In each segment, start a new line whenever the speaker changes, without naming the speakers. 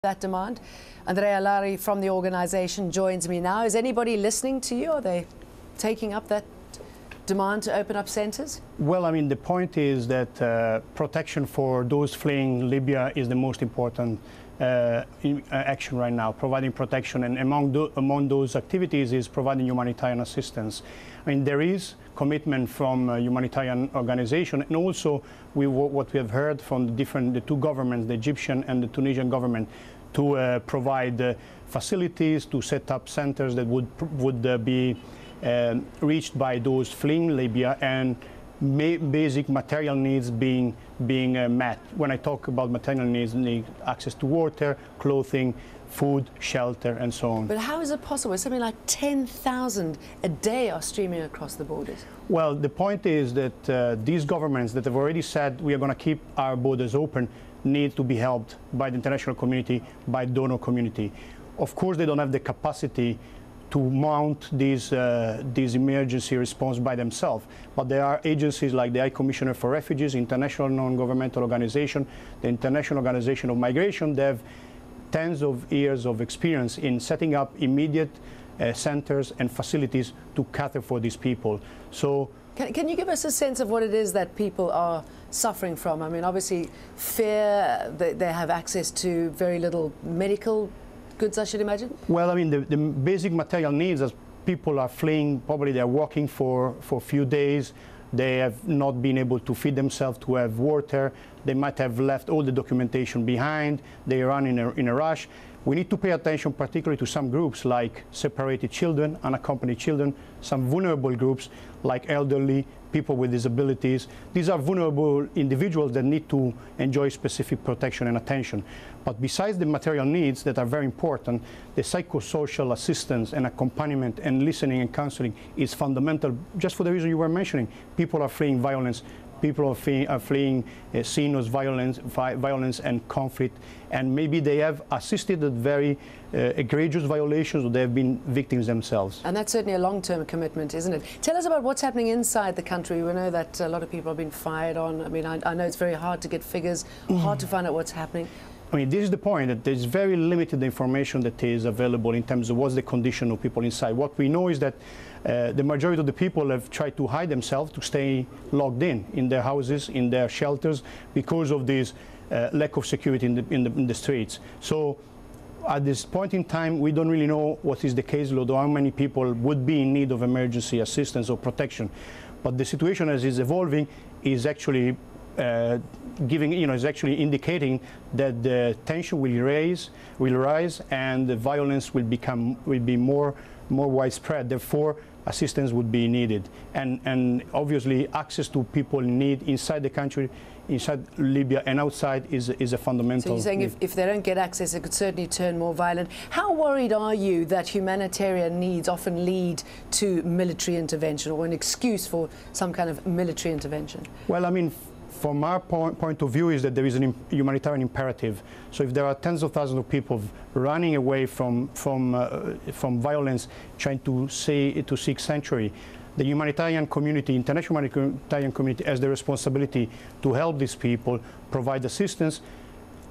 that demand. Andrea Lari from the organization joins me now. Is anybody listening to you? Are they taking up that demand to open up centers?
Well, I mean, the point is that protection for those fleeing Libya is the most important action right now, providing protection, and among those activities is providing humanitarian assistance. I mean, there is commitment from a humanitarian organization, and also what we have heard from the two governments, the Egyptian and the Tunisian government, to provide facilities, to set up centers that would be reached by those fleeing Libya, and basic material needs being met. When I talk about material needs, need access to water, clothing, food, shelter, and so on.
But how is it possible? Something like 10,000 a day are streaming across the borders.
Well, the point is that these governments that have already said we are going to keep our borders open need to be helped by the international community, by the donor community. Of course, they don't have the capacity to mount these emergency response by themselves. But there are agencies like the High Commissioner for Refugees, International Non-Governmental Organization, the International Organization of Migration. They have tens of years of experience in setting up immediate centers and facilities to cater for these people. So,
can you give us a sense of what it is that people are suffering from? I mean, obviously, fear, they have access to very little medical goods, I should imagine? Well,
I mean, the basic material needs, as people are fleeing, probably they're walking for a few days, they have not been able to feed themselves, to have water, they might have left all the documentation behind, they run in a rush. We need to pay attention particularly to some groups like separated children, unaccompanied children, some vulnerable groups like elderly, people with disabilities. These are vulnerable individuals that need to enjoy specific protection and attention. But besides the material needs that are very important, the psychosocial assistance and accompaniment and listening and counseling is fundamental, just for the reason you were mentioning. People are fleeing violence. People are fleeing serious violence and conflict, and maybe they have assisted at very egregious violations, or they have been victims themselves.
And that's certainly a long-term commitment, isn't it? Tell us about what's happening inside the country. We know that a lot of people have been fired on. I mean, I know it's very hard to get figures, hard to find out what's happening.
I mean, this is the point, that there's very limited information that is available in terms of what's the condition of people inside. What we know is that the majority of the people have tried to hide themselves, to stay locked in their houses, in their shelters, because of this lack of security in the streets. So at this point in time, we don't really know what is the caseload or how many people would be in need of emergency assistance or protection. But the situation as it's evolving is actually is actually indicating that the tension will rise, and the violence will be more widespread. Therefore, assistance would be needed, and obviously access to people in need inside the country, inside Libya and outside, is a fundamental.
So you're saying if they don't get access, it could certainly turn more violent. How worried are you that humanitarian needs often lead to military intervention, or an excuse for some kind of military intervention? Well,
I mean, from our point of view, is that there is a humanitarian imperative. So if there are tens of thousands of people running away from violence, trying to seek sanctuary, the humanitarian community, international humanitarian community, has the responsibility to help these people, provide assistance.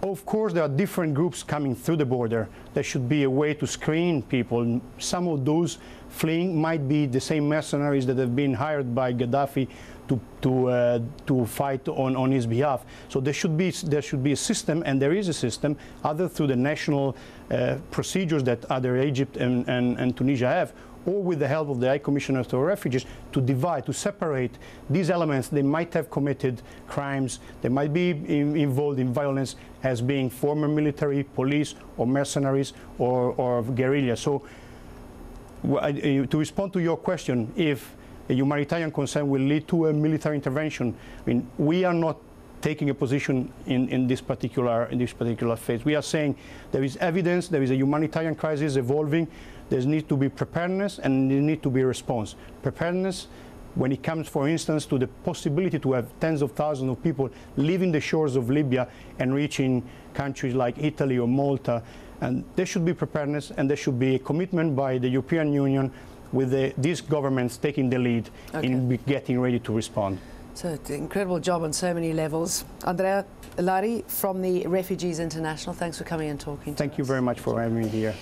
Of course, there are different groups coming through the border. There should be a way to screen people. Some of those fleeing might be the same mercenaries that have been hired by Gaddafi to fight on his behalf. So there should be a system, and there is a system, either through the national procedures that either Egypt and Tunisia have, or with the help of the High Commissioner for Refugees, to separate these elements. They might have committed crimes, they might be involved in violence, as being former military, police, or mercenaries, or guerrilla. So to respond to your question, if a humanitarian concern will lead to a military intervention, I mean, we are not taking a position in this particular phase. We are saying there is evidence, there is a humanitarian crisis evolving. There needs to be preparedness, and there needs to be response. Preparedness when it comes, for instance, to the possibility to have tens of thousands of people leaving the shores of Libya and reaching countries like Italy or Malta. And there should be preparedness, and there should be a commitment by the European Union, with these governments taking the lead in getting ready to respond.
So incredible job on so many levels. Andrea Lari from the Refugees International, thanks for coming and talking to us.
Thank you very much for having me here.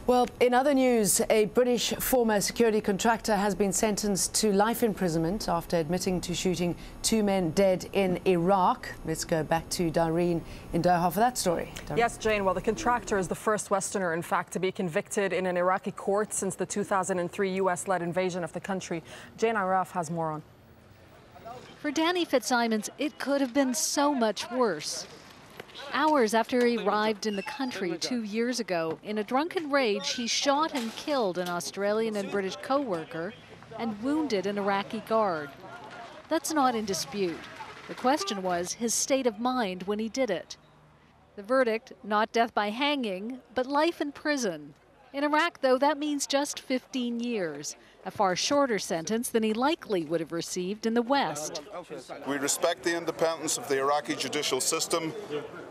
Well, in other news, a British former security contractor has been sentenced to life imprisonment after admitting to shooting 2 men dead in Iraq. Let's go back to Doreen in Doha for that story. Doreen.
Yes, Jane. Well, the contractor is the first Westerner, in fact, to be convicted in an Iraqi court since the 2003 US-led invasion of the country. Jane Araf has more on.
For Danny Fitzsimons, it could have been so much worse. Hours after he arrived in the country 2 years ago, in a drunken rage, he shot and killed an Australian and British co-worker and wounded an Iraqi guard. That's not in dispute. The question was his state of mind when he did it. The verdict, not death by hanging, but life in prison. In Iraq, though, that means just 15 years, a far shorter sentence than he likely would have received in the West.
We respect the independence of the Iraqi judicial system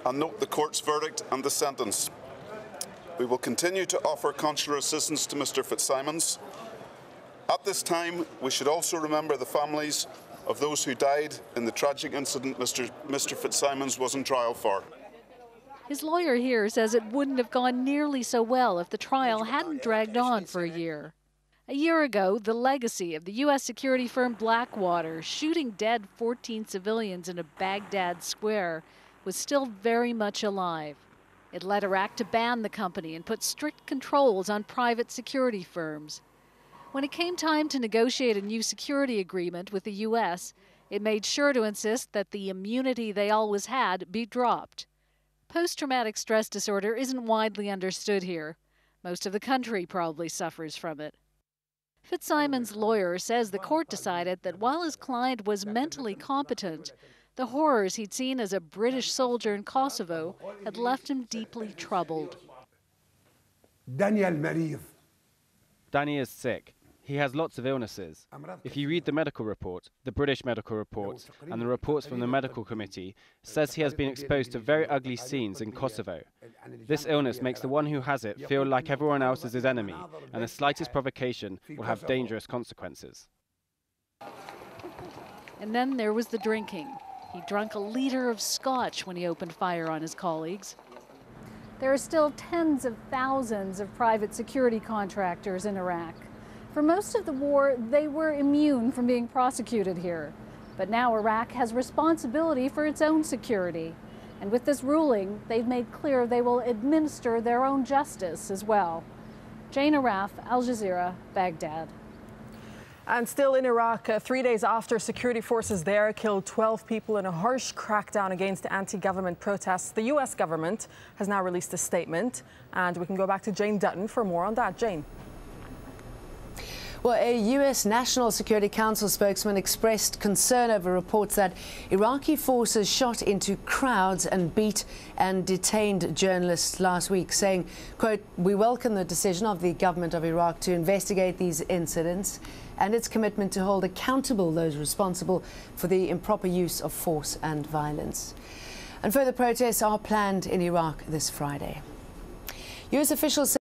and note the court's verdict and the sentence. We will continue to offer consular assistance to Mr. Fitzsimons. At this time, we should also remember the families of those who died in the tragic incident Mr. Fitzsimons was on trial for.
His lawyer here says it wouldn't have gone nearly so well if the trial hadn't dragged on for a year. A year ago, the legacy of the U.S. security firm Blackwater shooting dead 14 civilians in a Baghdad square was still very much alive. It led Iraq to ban the company and put strict controls on private security firms. When it came time to negotiate a new security agreement with the U.S., it made sure to insist that the immunity they always had be dropped. Post-traumatic stress disorder isn't widely understood here. Most of the country probably suffers from it. Fitzsimons' lawyer says the court decided that while his client was mentally competent, the horrors he'd seen as a British soldier in Kosovo had left him deeply troubled.
Danny
is sick. He has lots of illnesses. If you read the medical report, the British medical reports, and the reports from the medical committee, says he has been exposed to very ugly scenes in Kosovo. This illness makes the one who has it feel like everyone else is his enemy, and the slightest provocation will have dangerous consequences.
And then there was the drinking. He drank a liter of scotch when he opened fire on his colleagues. There are still tens of thousands of private security contractors in Iraq. For most of the war, they were immune from being prosecuted here. But now Iraq has responsibility for its own security. And with this ruling, they've made clear they will administer their own justice as well. Jane Araf, Al Jazeera, Baghdad.
And still in Iraq, 3 days after security forces there killed 12 people in a harsh crackdown against anti-government protests, the U.S. government has now released a statement. And we can go back to Jane Dutton for more on that. Jane.
Well, a U.S. National Security Council spokesman expressed concern over reports that Iraqi forces shot into crowds and beat and detained journalists last week, saying, quote, "We welcome the decision of the government of Iraq to investigate these incidents and its commitment to hold accountable those responsible for the improper use of force and violence." And further protests are planned in Iraq this Friday. U.S. officials